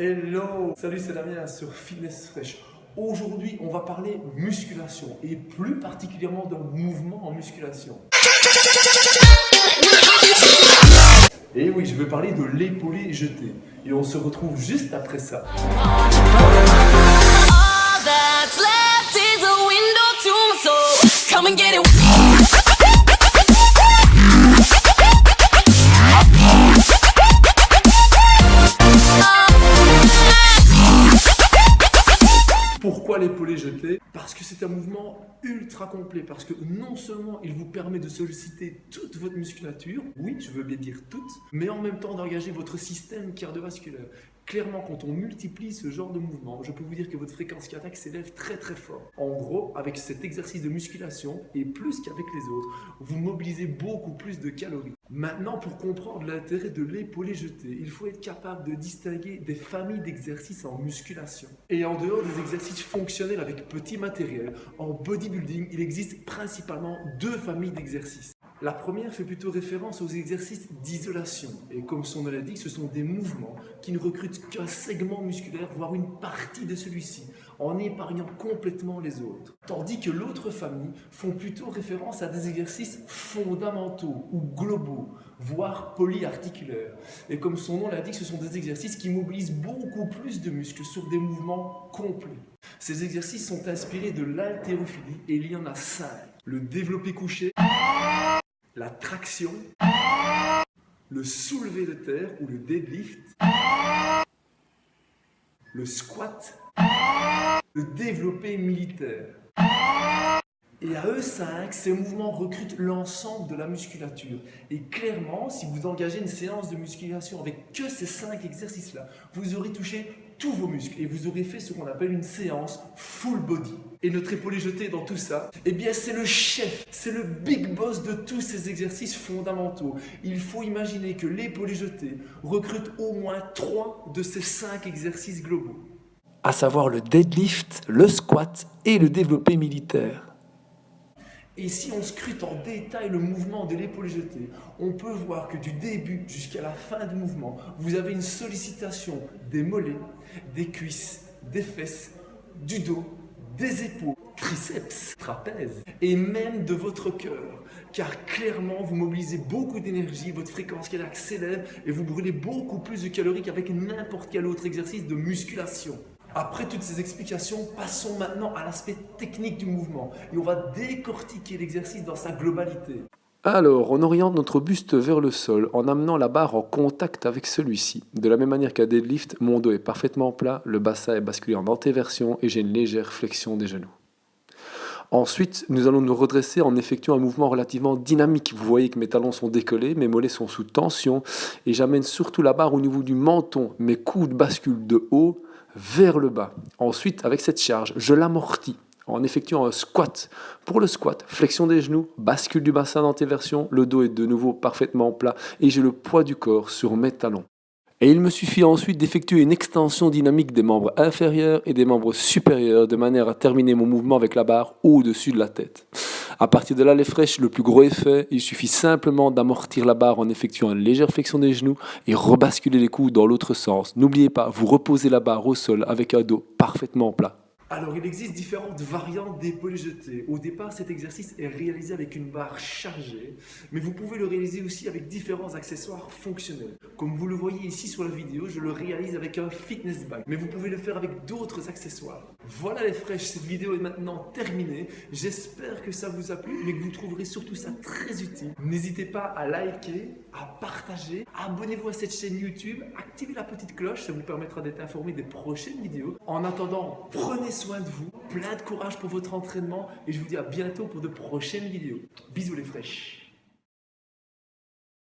Hello, salut, c'est Damien sur Fitness Fresh. Aujourd'hui, on va parler musculation et plus particulièrement d'un mouvement en musculation. Et oui, je vais parler de l'épaulé jeté. Et on se retrouve juste après ça. Pourquoi l'épaulé jeté? Parce que c'est un mouvement ultra complet, parce que non seulement il vous permet de solliciter toute votre musculature, oui, je veux bien dire toute, mais en même temps d'engager votre système cardiovasculaire. Clairement, quand on multiplie ce genre de mouvement, je peux vous dire que votre fréquence cardiaque s'élève très très fort. En gros, avec cet exercice de musculation, et plus qu'avec les autres, vous mobilisez beaucoup plus de calories. Maintenant, pour comprendre l'intérêt de l'épaulé jeté, il faut être capable de distinguer des familles d'exercices en musculation. Et en dehors des exercices fonctionnels avec petit matériel, en bodybuilding, il existe principalement deux familles d'exercices. La première fait plutôt référence aux exercices d'isolation. Et comme son nom l'indique, ce sont des mouvements qui ne recrutent qu'un segment musculaire, voire une partie de celui-ci, en épargnant complètement les autres. Tandis que l'autre famille font plutôt référence à des exercices fondamentaux ou globaux, voire polyarticulaires. Et comme son nom l'indique, ce sont des exercices qui mobilisent beaucoup plus de muscles sur des mouvements complets. Ces exercices sont inspirés de l'haltérophilie et il y en a 5. Le développé couché, la traction, le soulevé de terre ou le deadlift, le squat, le développé militaire. Et à eux 5, ces mouvements recrutent l'ensemble de la musculature. Et clairement, si vous engagez une séance de musculation avec que ces 5 exercices-là, vous aurez touché tous vos muscles et vous aurez fait ce qu'on appelle une séance full body. Et notre épaulé jeté dans tout ça, eh bien c'est le chef, c'est le big boss de tous ces exercices fondamentaux. Il faut imaginer que l'épaulé jeté recrute au moins 3 de ces 5 exercices globaux. À savoir le deadlift, le squat et le développé militaire. Et si on scrute en détail le mouvement de l'épaulé jeté, on peut voir que du début jusqu'à la fin du mouvement, vous avez une sollicitation des mollets, des cuisses, des fesses, du dos, des épaules, triceps, trapèzes et même de votre cœur. Car clairement, vous mobilisez beaucoup d'énergie, votre fréquence cardiaque s'élève et vous brûlez beaucoup plus de calories qu'avec n'importe quel autre exercice de musculation. Après toutes ces explications, passons maintenant à l'aspect technique du mouvement et on va décortiquer l'exercice dans sa globalité. Alors, on oriente notre buste vers le sol en amenant la barre en contact avec celui-ci. De la même manière qu'à deadlift, mon dos est parfaitement plat, le bassin est basculé en antéversion et j'ai une légère flexion des genoux. Ensuite, nous allons nous redresser en effectuant un mouvement relativement dynamique. Vous voyez que mes talons sont décollés, mes mollets sont sous tension et j'amène surtout la barre au niveau du menton. Mes coudes basculent de haut vers le bas. Ensuite, avec cette charge, je l'amortis en effectuant un squat. Pour le squat, flexion des genoux, bascule du bassin d'antéversion, le dos est de nouveau parfaitement plat et j'ai le poids du corps sur mes talons. Et il me suffit ensuite d'effectuer une extension dynamique des membres inférieurs et des membres supérieurs de manière à terminer mon mouvement avec la barre au-dessus de la tête. À partir de là, les fraîches, le plus gros effet, il suffit simplement d'amortir la barre en effectuant une légère flexion des genoux et rebasculer les coudes dans l'autre sens. N'oubliez pas, vous reposez la barre au sol avec un dos parfaitement plat. Alors, il existe différentes variantes d'épaulé jeté. Au départ, cet exercice est réalisé avec une barre chargée, mais vous pouvez le réaliser aussi avec différents accessoires fonctionnels. Comme vous le voyez ici sur la vidéo, je le réalise avec un fitness bag, mais vous pouvez le faire avec d'autres accessoires. Voilà les fraîches, cette vidéo est maintenant terminée. J'espère que ça vous a plu, mais que vous trouverez surtout ça très utile. N'hésitez pas à liker, à partager, abonnez-vous à cette chaîne YouTube, activez la petite cloche, ça vous permettra d'être informé des prochaines vidéos. En attendant, prenez soin de vous, plein de courage pour votre entraînement et je vous dis à bientôt pour de prochaines vidéos. Bisous les fraîches.